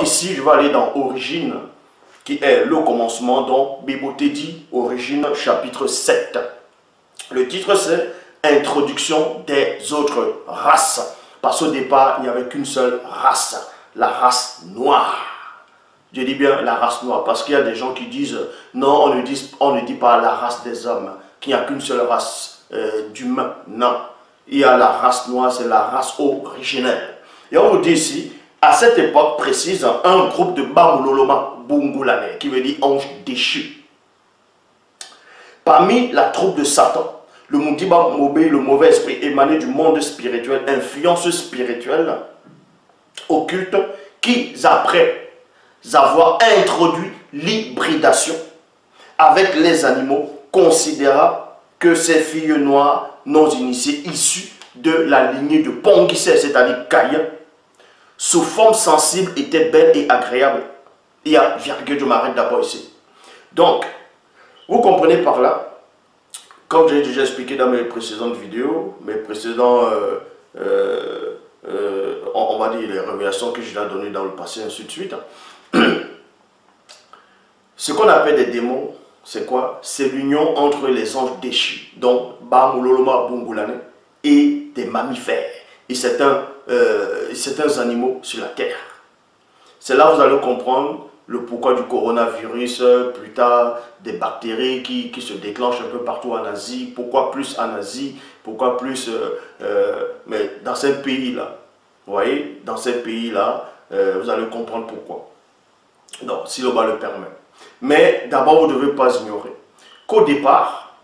Donc ici, je vais aller dans Origine, qui est le commencement, donc Biboté dit Origine chapitre 7. Le titre c'est Introduction des autres races. Parce qu'au départ, il n'y avait qu'une seule race, la race noire. Je dis bien la race noire, parce qu'il y a des gens qui disent non, on ne dit pas la race des hommes, qu'il n'y a qu'une seule race d'humains. Non, il y a la race noire, c'est la race originelle. Et on vous dit ici, à cette époque précise, un groupe de Bamuloloma Bungulane, qui veut dire ange déchu. Parmi la troupe de Satan, le Mundiba Mobé, le mauvais esprit émané du monde spirituel, influence spirituelle, occulte, qui, après avoir introduit l'hybridation avec les animaux, considéra que ces filles noires non initiées, issues de la lignée de Ponguissé, c'est-à-dire Caïn, sous forme sensible, étaient belles et agréables. Il y a virgule, je m'arrête d'abord ici. Donc, vous comprenez par là, comme j'ai déjà expliqué dans mes précédentes vidéos, mes précédents, on va dire les révélations que je l'ai données dans le passé, ainsi de suite. Ce qu'on appelle des démons, c'est quoi? C'est l'union entre les anges déchus, donc Bamuloloma Bungulane, et des mammifères et certains animaux sur la terre. C'est là que vous allez comprendre le pourquoi du coronavirus, plus tard des bactéries qui se déclenchent un peu partout en Asie. Pourquoi plus en Asie? Pourquoi plus mais dans ces pays-là? Vous voyez, dans ces pays-là, vous allez comprendre pourquoi. Donc, si le bas le permet. Mais d'abord, vous ne devez pas ignorer qu'au départ,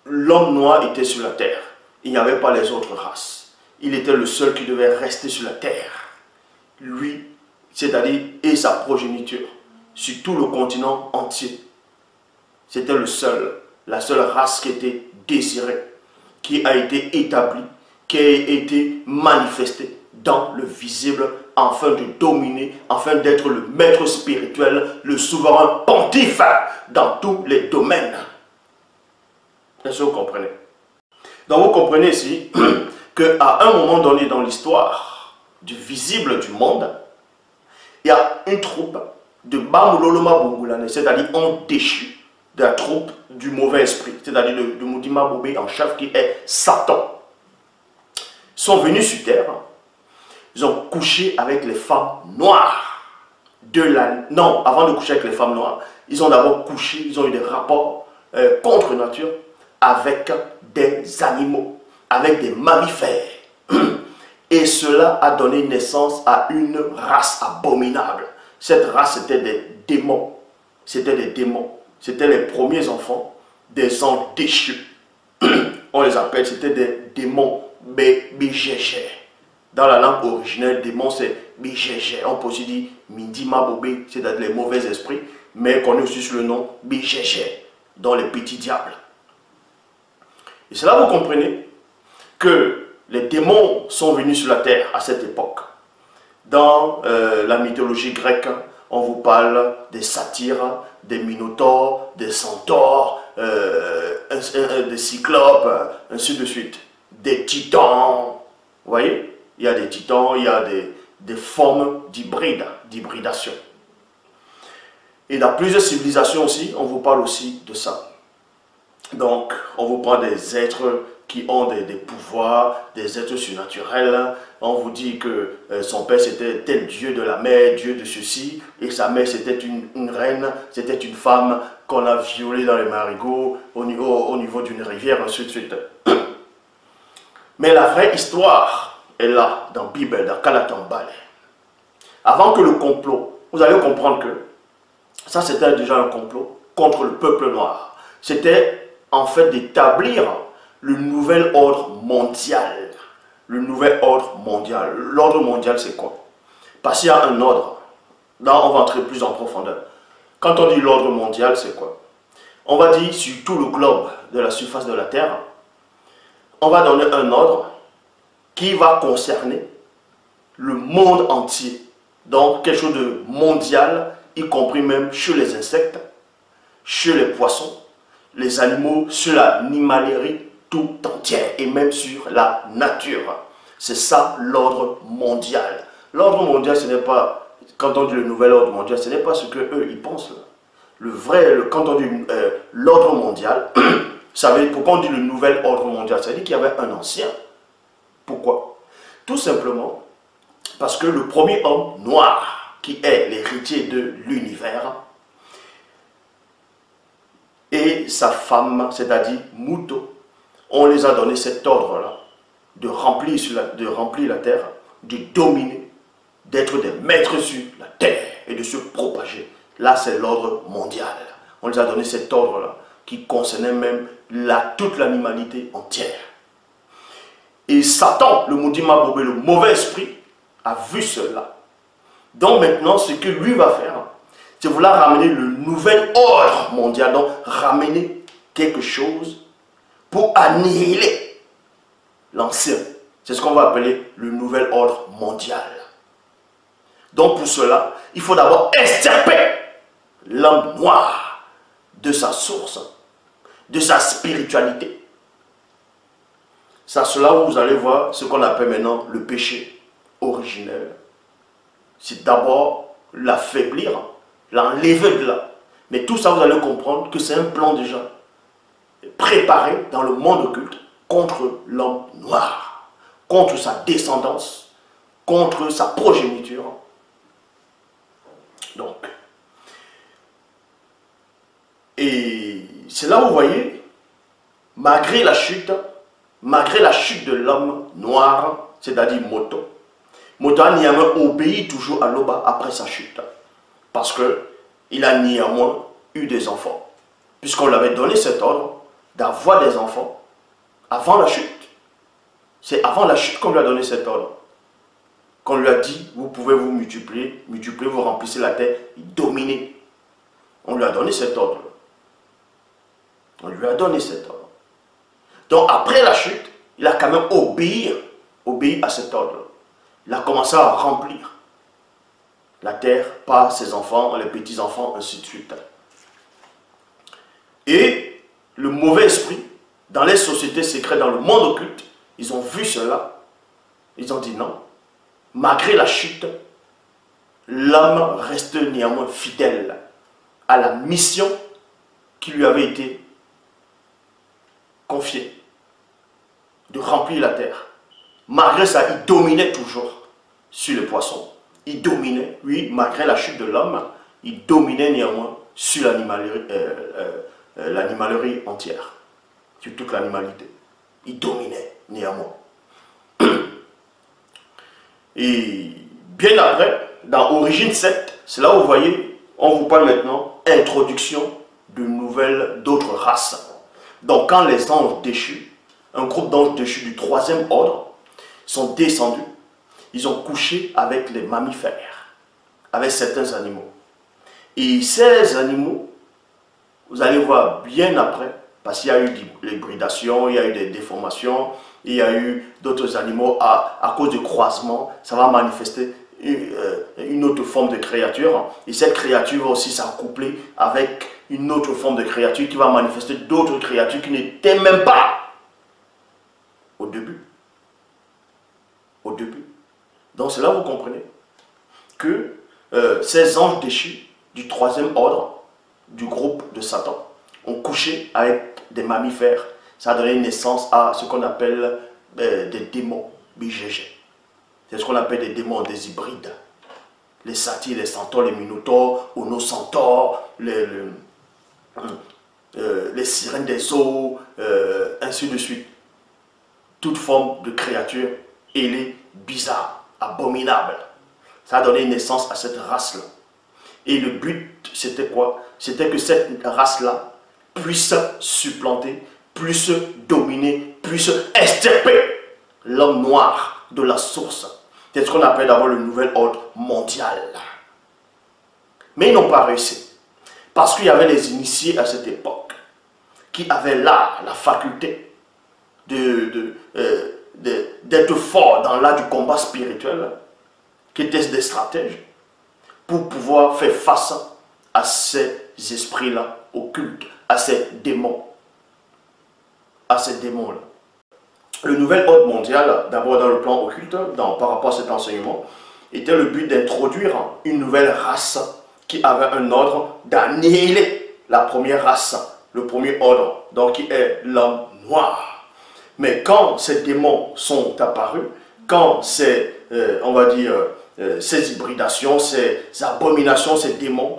l'homme noir était sur la terre. Il n'y avait pas les autres races. Il était le seul qui devait rester sur la terre. Lui, c'est-à-dire, et sa progéniture, sur tout le continent entier. C'était la seule race qui était désirée, qui a été établie, qui a été manifestée dans le visible, afin de dominer, afin d'être le maître spirituel, le souverain pontife dans tous les domaines. Est-ce que vous comprenez? Donc vous comprenez ici qu'à un moment donné dans l'histoire du visible du monde, il y a une troupe de Bamuloloma Bungulane, c'est-à-dire on déchu de la troupe du mauvais esprit, c'est-à-dire de Mundima Bobé en chef qui est Satan. Ils sont venus sur terre, ils ont couché avec les femmes noires. Non, avant de coucher avec les femmes noires, ils ont d'abord couché, ils ont eu des rapports contre nature avec des animaux, avec des mammifères. Et cela a donné naissance à une race abominable. Cette race, c'était des démons. C'était des démons. C'était les premiers enfants des anges déchus. On les appelle, c'était des démons BGG. Dans la langue originelle, démon, c'est BGG. On peut aussi dire Mindima Bobé, c'est-à-dire les mauvais esprits, mais qu'on est aussi sur le nom BGG, dans les petits diables. Et c'est là que vous comprenez que les démons sont venus sur la terre à cette époque. Dans la mythologie grecque, on vous parle des satyres, des minotaures, des centaures, des cyclopes, ainsi de suite. Des titans. Vous voyez? Il y a des titans, il y a des formes d'hybridation. Et dans plusieurs civilisations aussi, on vous parle aussi de ça. Donc, on vous parle des êtres qui ont des pouvoirs, des êtres surnaturels. On vous dit que son père c'était tel dieu de la mer, dieu de ceci, et sa mère c'était une reine, c'était une femme qu'on a violée dans les marigots au niveau d'une rivière, ainsi de suite. Mais la vraie histoire est là, dans la Bible, dans Kalatambale. Avant que le complot, vous allez comprendre que ça c'était déjà un complot contre le peuple noir. C'était en fait d'établir le nouvel ordre mondial. Le nouvel ordre mondial. L'ordre mondial, c'est quoi? Parce qu'il y a un ordre. Là, on va entrer plus en profondeur. Quand on dit l'ordre mondial, c'est quoi? On va dire sur tout le globe de la surface de la Terre, on va donner un ordre qui va concerner le monde entier. Donc, quelque chose de mondial, y compris même chez les insectes, chez les poissons, les animaux, sur l'animalerie tout entière et même sur la nature. C'est ça l'ordre mondial. L'ordre mondial, ce n'est pas quand on dit le nouvel ordre mondial, ce n'est pas ce que eux ils pensent. Quand on dit l'ordre mondial, ça veut dire, pourquoi on dit le nouvel ordre mondial? Ça veut dire qu'il y avait un ancien. Pourquoi? Tout simplement parce que le premier homme noir, qui est l'héritier de l'univers, et sa femme, c'est-à-dire Muto, on les a donné cet ordre-là de remplir la terre, de dominer, d'être des maîtres sur la terre et de se propager. Là, c'est l'ordre mondial. On les a donné cet ordre-là qui concernait même toute l'animalité entière. Et Satan, le Moudima Bobé, le mauvais esprit, a vu cela. Donc maintenant, ce que lui va faire, c'est vouloir ramener le nouvel ordre mondial, donc ramener quelque chose pour annihiler l'ancien. C'est ce qu'on va appeler le nouvel ordre mondial. Donc pour cela, il faut d'abord extirper l'homme noir de sa source, de sa spiritualité. C'est à cela où vous allez voir ce qu'on appelle maintenant le péché originel. C'est d'abord l'affaiblir, l'enlever de là. Mais tout ça, vous allez comprendre que c'est un plan déjà préparé dans le monde occulte contre l'homme noir, contre sa descendance, contre sa progéniture. Donc, et c'est là où vous voyez, malgré la chute de l'homme noir, c'est-à-dire Moto, Moto a néanmoins obéi toujours à Loba après sa chute. Parce qu'il a néanmoins eu des enfants. Puisqu'on lui avait donné cet ordre d'avoir des enfants avant la chute. C'est avant la chute qu'on lui a donné cet ordre. Qu'on lui a dit, vous pouvez vous multiplier, vous remplissez la terre, dominez. On lui a donné cet ordre. On lui a donné cet ordre. Donc après la chute, il a quand même obéi à cet ordre. Il a commencé à remplir la terre par ses enfants, les petits-enfants, ainsi de suite. Et le mauvais esprit, dans les sociétés secrètes, dans le monde occulte, ils ont vu cela. Ils ont dit non. Malgré la chute, l'homme reste néanmoins fidèle à la mission qui lui avait été confiée, de remplir la terre. Malgré ça, il dominait toujours sur les poissons. Il dominait, oui, malgré la chute de l'homme, il dominait néanmoins sur l'animalerie entière, sur toute l'animalité. Il dominait néanmoins. Et bien après, dans Origine 7, c'est là où vous voyez, on vous parle maintenant introduction d'autres races. Donc quand les anges déchus, un groupe d'anges déchus du 3e ordre, sont descendus, ils ont couché avec les mammifères, avec certains animaux. Et ces animaux, vous allez voir bien après, parce qu'il y a eu l'hybridation, il y a eu des déformations, il y a eu d'autres animaux à cause du croisement, ça va manifester une autre forme de créature. Et cette créature va aussi s'accoupler avec une autre forme de créature qui va manifester d'autres créatures qui n'étaient même pas au début. Au début. Donc c'est là vous comprenez que ces anges déchus du 3e ordre du groupe de Satan ont couché avec des mammifères. Ça a donné naissance à ce qu'on appelle des démons BGG. C'est ce qu'on appelle des démons, des hybrides. Les satyres, les centaures, les minotaures, onocentaures, les sirènes des eaux, ainsi de suite. Toute forme de créature ailée, bizarre, abominable. Ça a donné naissance à cette race-là. Et le but, c'était quoi? C'était que cette race-là puisse supplanter, puisse dominer, puisse extirper l'homme noir de la source. C'est ce qu'on appelle d'abord le nouvel ordre mondial. Mais ils n'ont pas réussi. Parce qu'il y avait les initiés à cette époque qui avaient là la faculté d'être forts dans l'art du combat spirituel, qui étaient des stratèges, pour pouvoir faire face à ces esprits-là occultes, à ces démons. À ces démons-là. Le nouvel ordre mondial, d'abord dans le plan occulte, par rapport à cet enseignement, était le but d'introduire une nouvelle race qui avait un ordre d'annihiler la première race, le premier ordre, donc qui est l'homme noir. Mais quand ces démons sont apparus, quand ces, on va dire, ces hybridations, ces abominations, ces démons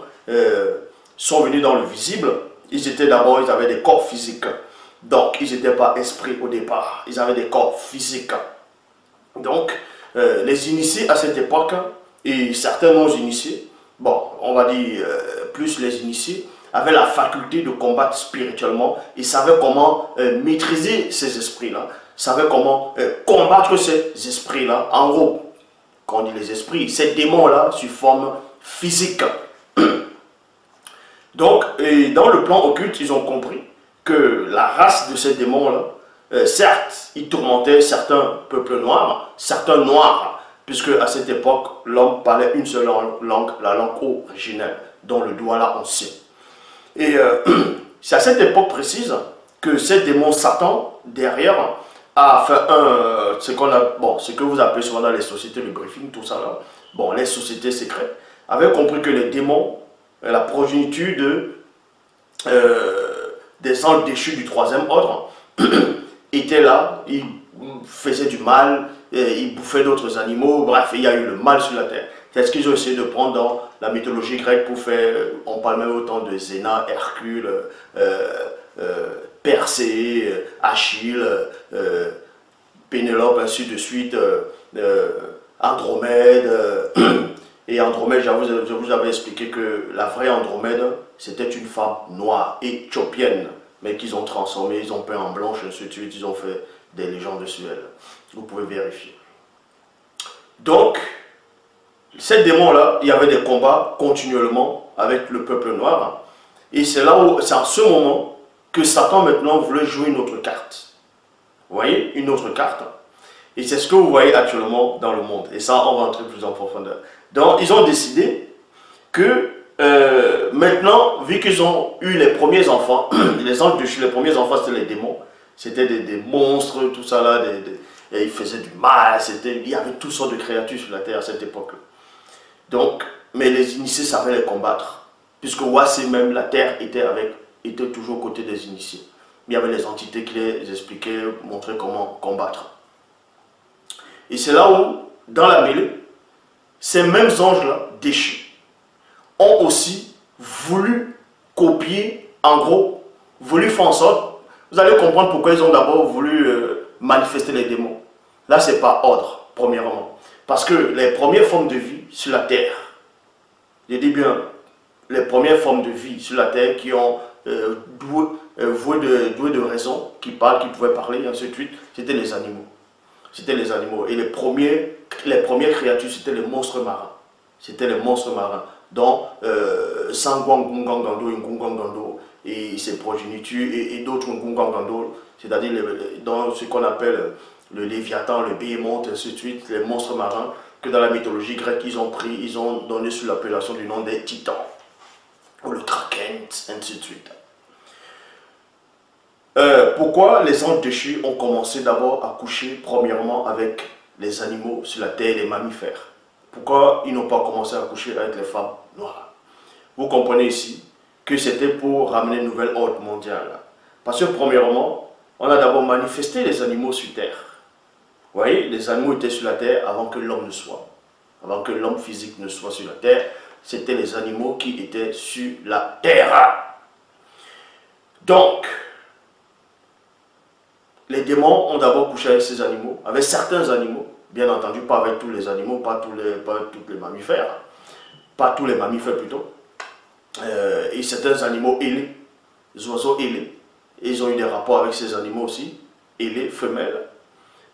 sont venus dans le visible, ils avaient des corps physiques. Donc, ils n'étaient pas esprits au départ, ils avaient des corps physiques. Donc, les initiés à cette époque, et certains non-initiés, bon, on va dire plus les initiés, avaient la faculté de combattre spirituellement. Ils savaient comment maîtriser ces esprits-là, savaient comment combattre ces esprits-là. En gros, quand on dit les esprits, ces démons-là sur forme physique. Donc, dans le plan occulte, ils ont compris que la race de ces démons-là, certes, ils tourmentaient certains peuples noirs, puisque à cette époque, l'homme parlait une seule langue, la langue originelle, dont le Douala ancien. Et c'est à cette époque précise que ces démons Satan, derrière, a fait ce que vous appelez souvent dans les sociétés de briefing, tout ça là, bon, les sociétés secrètes, avaient compris que les démons, la progéniture des anges déchus du troisième ordre, étaient là, ils faisaient du mal, ils bouffaient d'autres animaux, bref, il y a eu le mal sur la terre. C'est ce qu'ils ont essayé de prendre dans la mythologie grecque pour faire, on parle même autant de Zéna, Hercule, Persée, Achille, Pénélope, ainsi de suite, Andromède. Et Andromède, je vous avais expliqué que la vraie Andromède, c'était une femme noire, éthiopienne, mais qu'ils ont transformée, ils ont peint en blanche, ainsi de suite, ils ont fait des légendes sur elle. Vous pouvez vérifier. Donc, ces démons-là, il y avait des combats continuellement avec le peuple noir. Et c'est en ce moment que Satan maintenant voulait jouer une autre carte. Vous voyez, une autre carte. Et c'est ce que vous voyez actuellement dans le monde. Et ça, on va entrer plus en profondeur. Donc, ils ont décidé que maintenant, vu qu'ils ont eu les premiers enfants, les anges déchus, les premiers enfants, c'était les démons. C'était des monstres, tout ça là, et ils faisaient du mal. Il y avait toutes sortes de créatures sur la terre à cette époque-là. Donc, mais les initiés savaient les combattre. Puisque voici même, la terre était toujours aux côtés des initiés. Il y avait les entités qui les expliquaient, montraient comment combattre. Et c'est là où, dans la mêlée, ces mêmes anges-là, déchus, ont aussi voulu copier, en gros, voulu faire en sorte. Vous allez comprendre pourquoi ils ont d'abord voulu manifester les démons. Là, ce n'est pas ordre, premièrement. Parce que les premières formes de vie sur la terre, je dis bien, les premières formes de vie sur la terre qui ont doué de raison, qui parlent, qui pouvaient parler, et ainsi de suite, c'était les animaux. C'était les animaux. Et les premières créatures, c'était les monstres marins. C'était les monstres marins. Donc, Sangwang Ngungangando, Ngungangando, et ses progénitures, et d'autres Ngungangando, c'est-à-dire dans ce qu'on appelle le Léviathan, le Béhémonte, ainsi de suite, les monstres marins, que dans la mythologie grecque, ils ont donné sous l'appellation du nom des titans, ou le Kraken, ainsi de suite. Pourquoi les anges déchus ont commencé d'abord à coucher premièrement avec les animaux sur la terre, les mammifères? Pourquoi ils n'ont pas commencé à coucher avec les femmes noires? Vous comprenez ici que c'était pour ramener une nouvelle ordre mondiale. Parce que premièrement, on a d'abord manifesté les animaux sur terre. Vous voyez, les animaux étaient sur la terre avant que l'homme ne soit. Avant que l'homme physique ne soit sur la terre, c'était les animaux qui étaient sur la terre. Donc, les démons ont d'abord couché avec ces animaux, avec certains animaux, bien entendu, pas avec tous les animaux, pas tous les mammifères, pas tous les mammifères plutôt, et certains animaux ailés, les oiseaux ailés, et ils ont eu des rapports avec ces animaux aussi, ailés, femelles,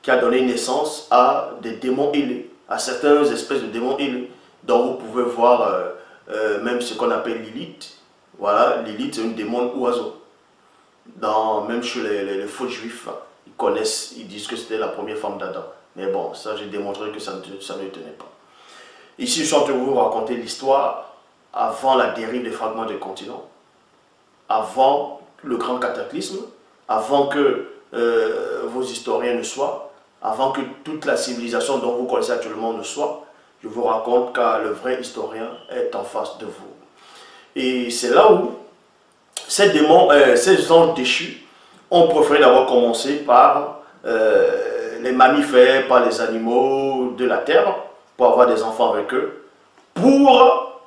qui a donné naissance à des démons ailés, à certaines espèces de démons ailés, dont vous pouvez voir même ce qu'on appelle Lilith. Voilà, Lilith c'est une démon oiseau. Même chez les faux juifs, ils connaissent, ils disent que c'était la première femme d'Adam. Mais bon, ça j'ai démontré que ça ne tenait pas. Ici, je suis en train de vous raconter l'histoire avant la dérive des fragments des continents, avant le grand cataclysme, avant que vos historiens ne soient, avant que toute la civilisation dont vous connaissez actuellement ne soit. je vous raconte car le vrai historien est en face de vous. Et c'est là où ces démons, ces anges déchus ont préféré d'abord commencer par les mammifères, par les animaux de la terre, pour avoir des enfants avec eux, pour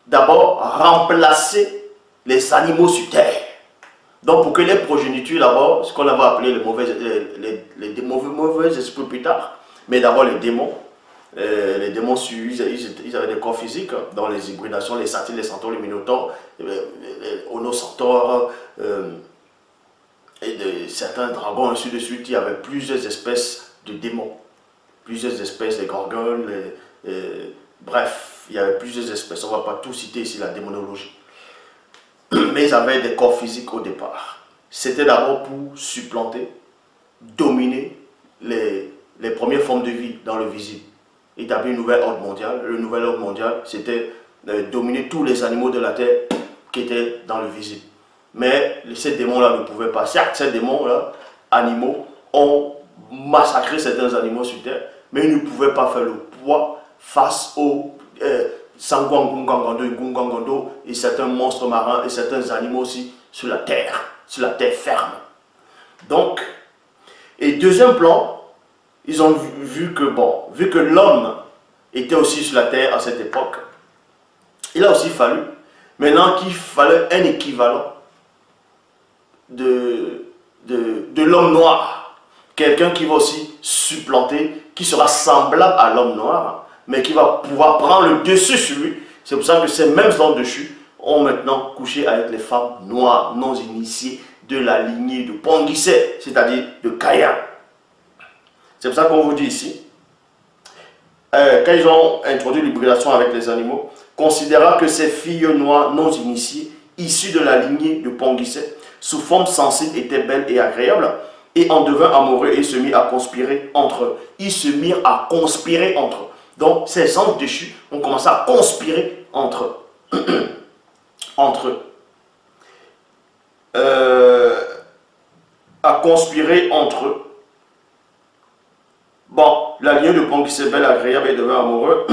d'abord remplacer les animaux sur terre. Donc pour que les progénitures d'abord, ce qu'on avait appelé les mauvais esprits plus tard, mais d'abord les démons ils avaient des corps physiques, dans les hybridations, les satyres, les centaures, les minotaures, les onocentaures, et certains dragons, ainsi de suite. Il y avait plusieurs espèces de démons, plusieurs espèces, les gorgones, bref, il y avait plusieurs espèces. On ne va pas tout citer ici, la démonologie. Mais ils avaient des corps physiques au départ. C'était d'abord pour supplanter, dominer les premières formes de vie dans le visible. Établir une nouvelle ordre mondiale. Le nouvel ordre mondial, c'était dominer tous les animaux de la terre qui étaient dans le visible. Mais ces démons-là ne pouvaient pas. Certes, ces démons-là, animaux, ont massacré certains animaux sur terre, mais ils ne pouvaient pas faire le poids face aux Sangwangungangando et certains monstres marins et certains animaux aussi sur la terre ferme. Donc, et deuxième plan, ils ont vu que l'homme était aussi sur la terre à cette époque, il a aussi fallu, maintenant qu'il fallait un équivalent de l'homme noir, quelqu'un qui va aussi supplanter, qui sera semblable à l'homme noir, mais qui va pouvoir prendre le dessus sur lui. C'est pour ça que ces mêmes hommes dessus ont maintenant couché avec les femmes noires, non initiées de la lignée de Ponguissé, c'est-à-dire de Kaya. C'est pour ça qu'on vous dit ici, quand ils ont introduit l'hybridation avec les animaux, considéra que ces filles noires non initiées, issues de la lignée de Ponguissé, sous forme sensible, étaient belles et agréables, et en devint amoureux et se mit à conspirer entre eux. Ils se mirent à conspirer entre eux. Donc ces anges déchus ont commencé à conspirer entre eux. À conspirer entre eux. Bon, la lignée de Ponguissé belle, agréable et devint amoureux,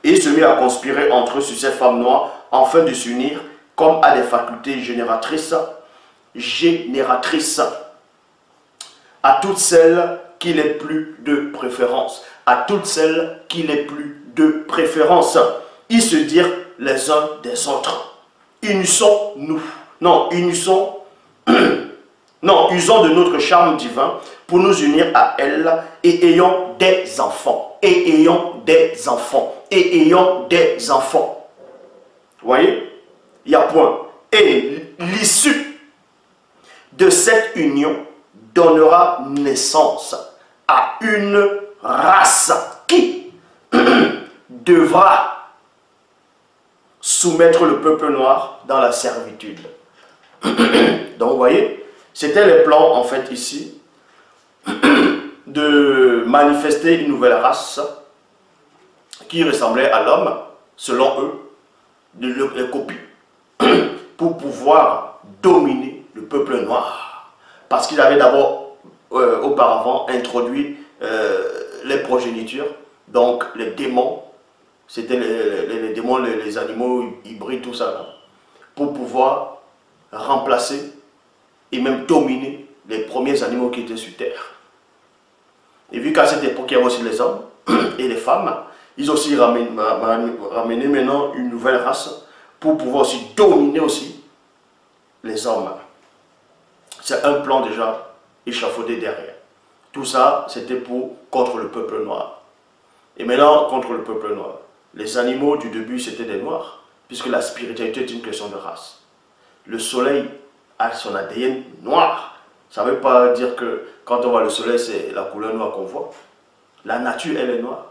et se mit à conspirer entre eux sur ces femmes noires, afin de s'unir comme à des facultés génératrices, à toutes celles qu'il ait plus de préférence, à toutes celles qu'il ait plus de préférence. Ils se dirent les uns des autres, unissons-nous, usons de notre charme divin pour nous unir à elle et ayons des enfants, et ayons des enfants, et ayons des enfants. Vous voyez, il y a point. Et l'issue de cette union donnera naissance à une race qui devra soumettre le peuple noir dans la servitude. Donc vous voyez, c'était les plans en fait ici de manifester une nouvelle race qui ressemblait à l'homme, selon eux, les copies, pour pouvoir dominer le peuple noir. Parce qu'ils avaient d'abord, auparavant, introduit les progénitures, donc les démons, c'était les démons, les animaux hybrides, tout ça, là, pour pouvoir remplacer et même dominer les premiers animaux qui étaient sur terre. Et vu qu'à cette époque, il y avait aussi les hommes et les femmes, ils ont aussi ramené maintenant une nouvelle race pour pouvoir aussi dominer aussi les hommes. C'est un plan déjà échafaudé derrière. Tout ça, c'était contre le peuple noir. Et maintenant, contre le peuple noir. Les animaux du début, c'était des noirs, puisque la spiritualité est une question de race. Le soleil a son ADN noir. Ça ne veut pas dire que quand on voit le soleil, c'est la couleur noire qu'on voit. La nature, elle est noire.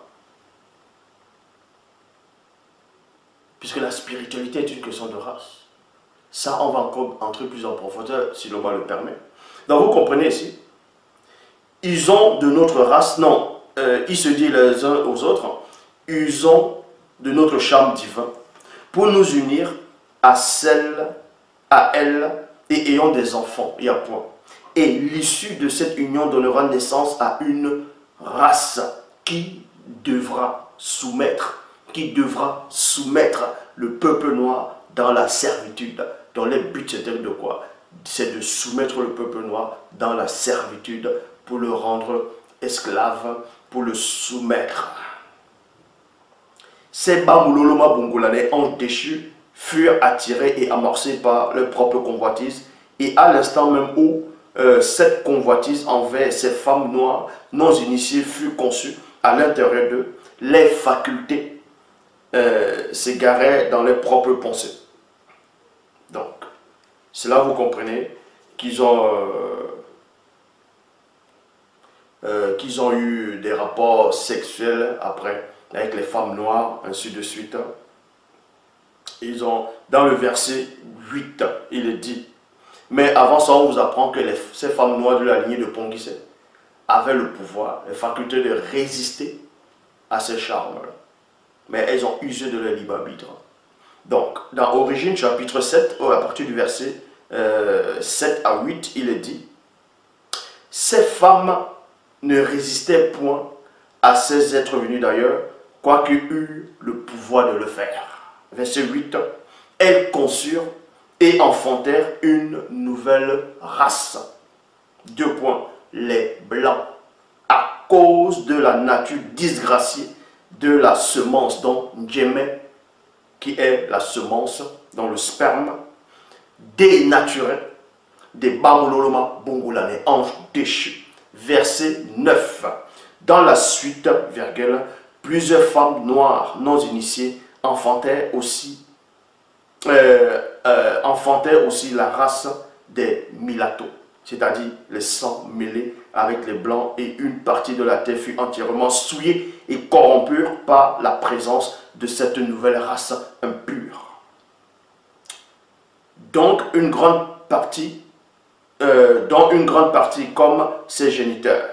Puisque la spiritualité est une question de race. Ça, on va encore entrer plus en profondeur, si le roi le permet. Donc, vous comprenez ici, ils ont de notre race, ils se disent les uns aux autres, usons de notre charme divin pour nous unir à elle, et ayons des enfants, il y a point. Et l'issue de cette union donnera naissance à une race qui devra soumettre qui devra soumettre le peuple noir dans la servitude. Dont le but c'était de quoi? C'est de soumettre le peuple noir dans la servitude pour le rendre esclave, pour le soumettre. Ces Bamuloloma Bongolane, anges déchus, furent attirés et amorcés par leur propre convoitise. Et à l'instant même où cette convoitise envers ces femmes noires non initiées fut conçue à l'intérieur d'eux, les facultés s'égaraient dans leurs propres pensées. Donc, c'est là vous comprenez qu'ils ont eu des rapports sexuels après avec les femmes noires, ainsi de suite. Ils ont, dans le verset 8, il est dit, mais avant ça, on vous apprend que ces femmes noires de la lignée de Ponguissé avaient le pouvoir, les facultés de résister à ces charmes-là. Mais elles ont usé de leur libre arbitre. Donc, dans Origine, chapitre 7, à partir du verset 7 à 8, il est dit, ces femmes ne résistaient point à ces êtres venus d'ailleurs, quoiqu'ils eurent le pouvoir de le faire. Verset 8, elles conçurent et enfantèrent une nouvelle race. 2 points, les blancs, à cause de la nature disgraciée de la semence dont Djemé, qui est la semence dans le sperme, dénaturé, des Bamuloloma Bongolane, anges déchus. Verset 9. Dans la suite, virgule, plusieurs femmes noires non initiées enfantèrent aussi la race des Milato, c'est-à-dire les sangs mêlés avec les blancs, et une partie de la terre fut entièrement souillée et corrompue par la présence de cette nouvelle race impure. Donc une grande partie, comme ses géniteurs,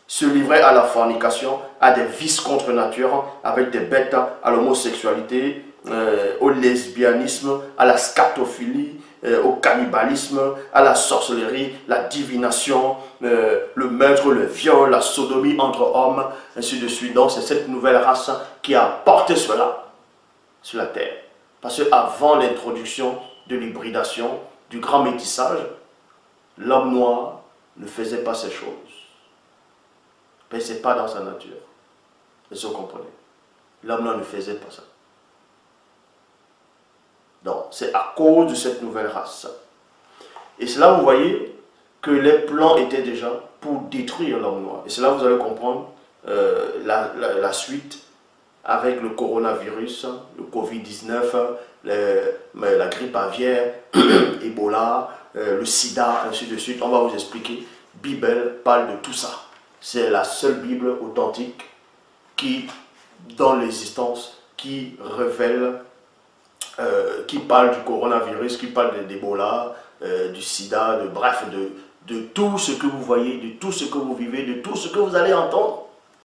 se livraient à la fornication, à des vices contre nature, avec des bêtes, à l'homosexualité, au lesbianisme, à la scatophilie, au cannibalisme, à la sorcellerie, la divination, le meurtre, le viol, la sodomie entre hommes, ainsi de suite. Donc c'est cette nouvelle race qui a porté cela sur la terre. Parce qu'avant l'introduction de l'hybridation, du grand métissage, l'homme noir ne faisait pas ces choses. Mais ce n'est pas dans sa nature. Est-ce que vous comprenez? L'homme noir ne faisait pas ça. Donc, c'est à cause de cette nouvelle race. Et c'est là où vous voyez que les plans étaient déjà pour détruire l'homme noir. Et c'est là où vous allez comprendre la suite avec le coronavirus, le Covid-19, la grippe aviaire, Ebola, le sida, ainsi de suite. On va vous expliquer. Bible parle de tout ça. C'est la seule Bible authentique qui donne l'existence, qui révèle, qui parle du coronavirus, qui parle d'Ebola, du sida, bref, de tout ce que vous voyez, de tout ce que vous vivez, de tout ce que vous allez entendre.